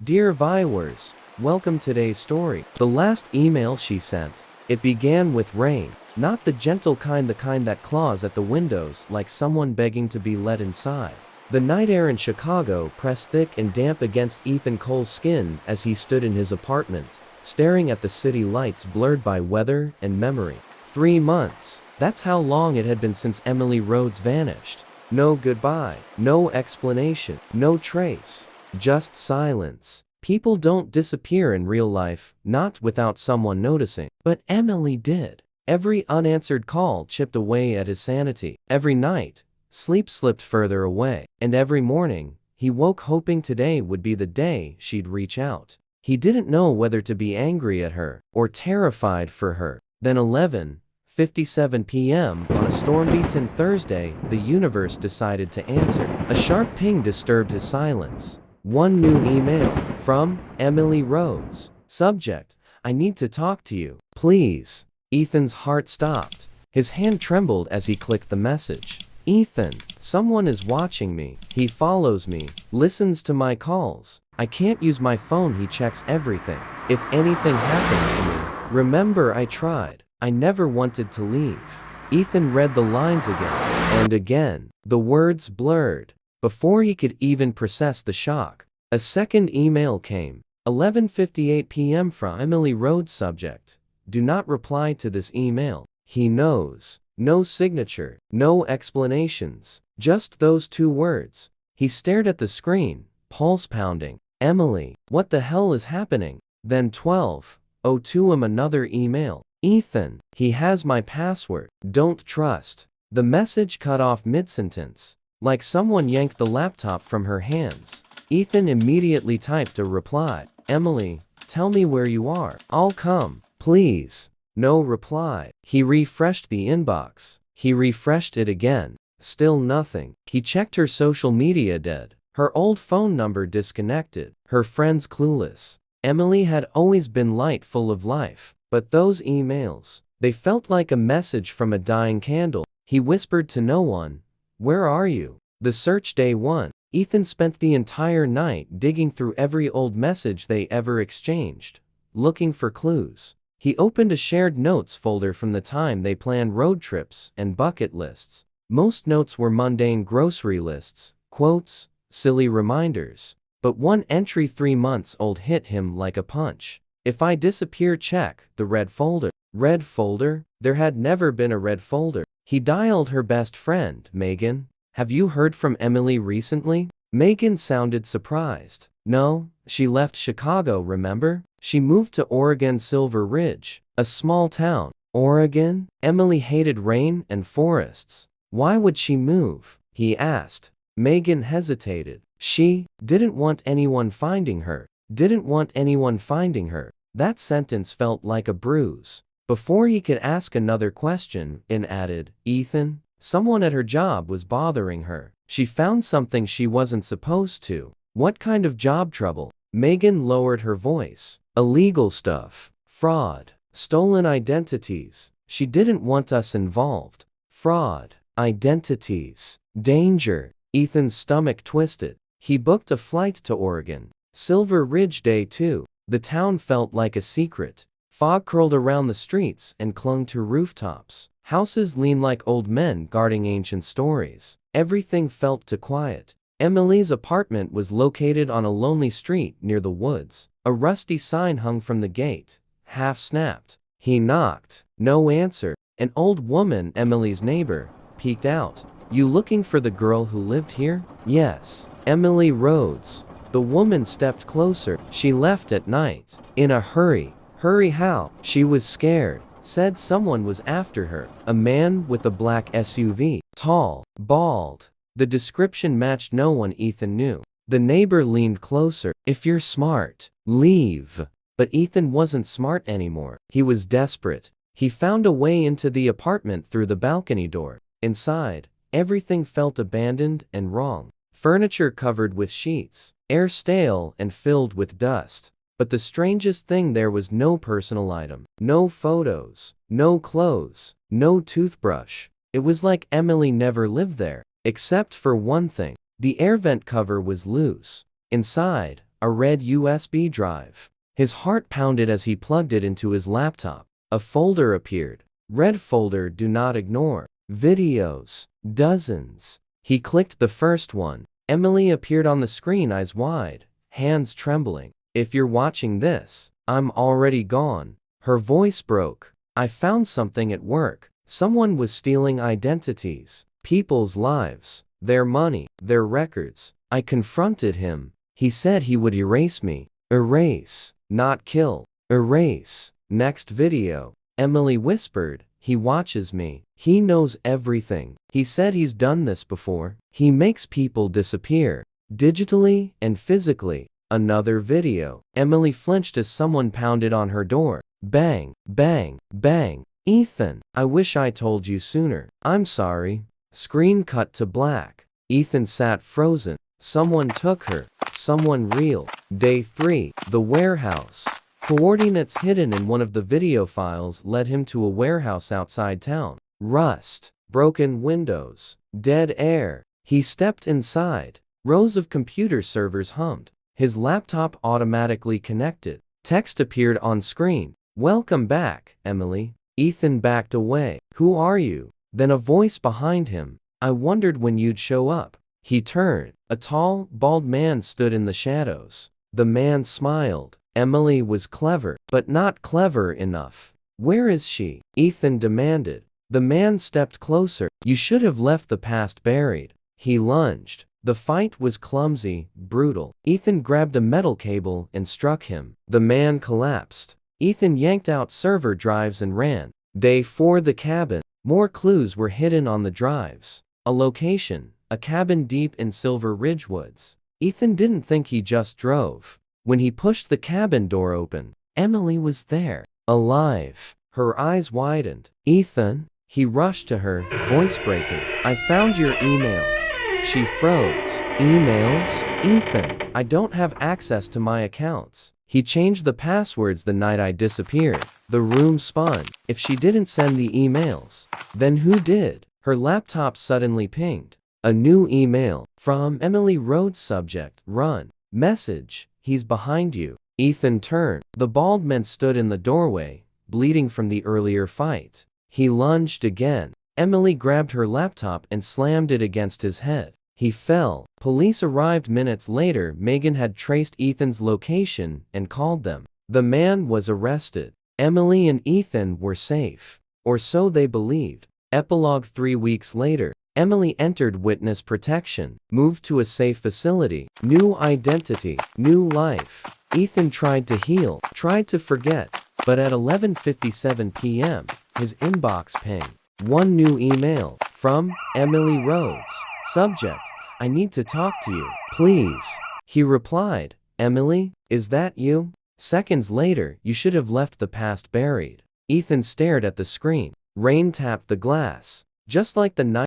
Dear viewers, welcome to today's story. The last email she sent. It began with rain, not the gentle kind, the kind that claws at the windows like someone begging to be let inside. The night air in Chicago pressed thick and damp against Ethan Cole's skin as he stood in his apartment, staring at the city lights blurred by weather and memory. 3 months. That's how long it had been since Emily Rhodes vanished. No goodbye, no explanation, no trace. Just silence. People don't disappear in real life, not without someone noticing. But Emily did. Every unanswered call chipped away at his sanity. Every night, sleep slipped further away. And every morning, he woke hoping today would be the day she'd reach out. He didn't know whether to be angry at her or terrified for her. Then 11:57 p.m. on a storm-beaten Thursday, the universe decided to answer. A sharp ping disturbed his silence. One new email from Emily Rhodes. Subject: I need to talk to you. Please. Ethan's heart stopped. His hand trembled as he clicked the message. Ethan, someone is watching me. He follows me, listens to my calls. I can't use my phone. He checks everything. If anything happens to me, remember I tried. I never wanted to leave. Ethan read the lines again and again. The words blurred. Before he could even process the shock, a second email came. 11:58 p.m. from Emily Rhodes. Subject: do not reply to this email. He knows. No signature, no explanations, just those 2 words. He stared at the screen, pulse pounding. Emily, what the hell is happening? Then 12:02 am. Another email. Ethan, he has my password. Don't trust. The message cut off mid-sentence, like someone yanked the laptop from her hands. Ethan immediately typed a reply. Emily, tell me where you are. I'll come, please. No reply. He refreshed the inbox. He refreshed it again. Still nothing. He checked her social media, dead. Her old phone number disconnected. Her friends clueless. Emily had always been light, full of life. But those emails, they felt like a message from a dying candle. He whispered to no one, where are you? The search day 1. Ethan spent the entire night digging through every old message they ever exchanged, looking for clues. He opened a shared notes folder from the time they planned road trips and bucket lists. Most notes were mundane grocery lists, quotes, silly reminders. But one entry 3 months old hit him like a punch. If I disappear, check the red folder. Red folder? There had never been a red folder. He dialed her best friend, Megan. Have you heard from Emily recently? Megan sounded surprised. No, she left Chicago, remember? She moved to Oregon's Silver Ridge, a small town. Oregon? Emily hated rain and forests. Why would she move? He asked. Megan hesitated. She didn't want anyone finding her. Didn't want anyone finding her. That sentence felt like a bruise. Before he could ask another question, Ann added, Ethan, someone at her job was bothering her. She found something she wasn't supposed to. What kind of job trouble? Megan lowered her voice. Illegal stuff. Fraud. Stolen identities. She didn't want us involved. Fraud. Identities. Danger. Ethan's stomach twisted. He booked a flight to Oregon. Silver Ridge Day 2. The town felt like a secret. Fog curled around the streets and clung to rooftops. Houses leaned like old men guarding ancient stories. Everything felt too quiet. Emily's apartment was located on a lonely street near the woods. A rusty sign hung from the gate, half snapped. He knocked. No answer. An old woman, Emily's neighbor, peeked out. You looking for the girl who lived here? Yes. Emily Rhodes. The woman stepped closer. She left at night. In a hurry. Hurry how? She was scared. Said someone was after her. A man with a black SUV. Tall. Bald. The description matched no one Ethan knew. The neighbor leaned closer. If you're smart, leave. But Ethan wasn't smart anymore. He was desperate. He found a way into the apartment through the balcony door. Inside, everything felt abandoned and wrong. Furniture covered with sheets. Air stale and filled with dust. But the strangest thing, there was no personal item. No photos. No clothes. No toothbrush. It was like Emily never lived there. Except for one thing. The air vent cover was loose. Inside, a red USB drive. His heart pounded as he plugged it into his laptop. A folder appeared. Red folder, do not ignore. Videos. Dozens. He clicked the first one. Emily appeared on the screen, eyes wide, hands trembling. If you're watching this, I'm already gone. Her voice broke. I found something at work. Someone was stealing identities, people's lives, their money, their records. I confronted him. He said he would erase me. Erase, not kill. Erase. Next video. Emily whispered, he watches me. He knows everything. He said he's done this before. He makes people disappear, digitally and physically. Another video. Emily flinched as someone pounded on her door. Bang, bang, bang. Ethan, I wish I told you sooner. I'm sorry. Screen cut to black. Ethan sat frozen. Someone took her. Someone real. Day 3. The warehouse. Coordinates hidden in one of the video files led him to a warehouse outside town. Rust. Broken windows. Dead air. He stepped inside. Rows of computer servers hummed. His laptop automatically connected. Text appeared on screen. Welcome back, Emily. Ethan backed away. Who are you? Then a voice behind him. I wondered when you'd show up. He turned. A tall, bald man stood in the shadows. The man smiled. Emily was clever, but not clever enough. Where is she? Ethan demanded. The man stepped closer. You should have left the past buried. He lunged. The fight was clumsy, brutal. Ethan grabbed a metal cable and struck him. The man collapsed. Ethan yanked out server drives and ran. Day 4. The cabin. More clues were hidden on the drives. A location, a cabin deep in Silver Ridge Woods. Ethan didn't think, he just drove. When he pushed the cabin door open, Emily was there, alive. Her eyes widened. Ethan? He rushed to her, voice breaking. I found your emails. She froze. Emails? Ethan, I don't have access to my accounts. He changed the passwords the night I disappeared. The room spun. If she didn't send the emails, then who did? Her laptop suddenly pinged. A new email. From Emily Rhodes. Subject, run. Message, he's behind you. Ethan turned. The bald man stood in the doorway, bleeding from the earlier fight. He lunged again. Emily grabbed her laptop and slammed it against his head. He fell. Police arrived minutes later. Megan had traced Ethan's location and called them. The man was arrested. Emily and Ethan were safe. Or so they believed. Epilogue. 3 weeks later, Emily entered witness protection, moved to a safe facility. New identity, new life. Ethan tried to heal, tried to forget. But at 11:57 p.m., his inbox pinged. One new email. From Emily Rhodes. Subject, I need to talk to you, please. He replied, Emily, is that you? Seconds later, you should have left the past buried. Ethan stared at the screen. Rain tapped the glass. Just like the night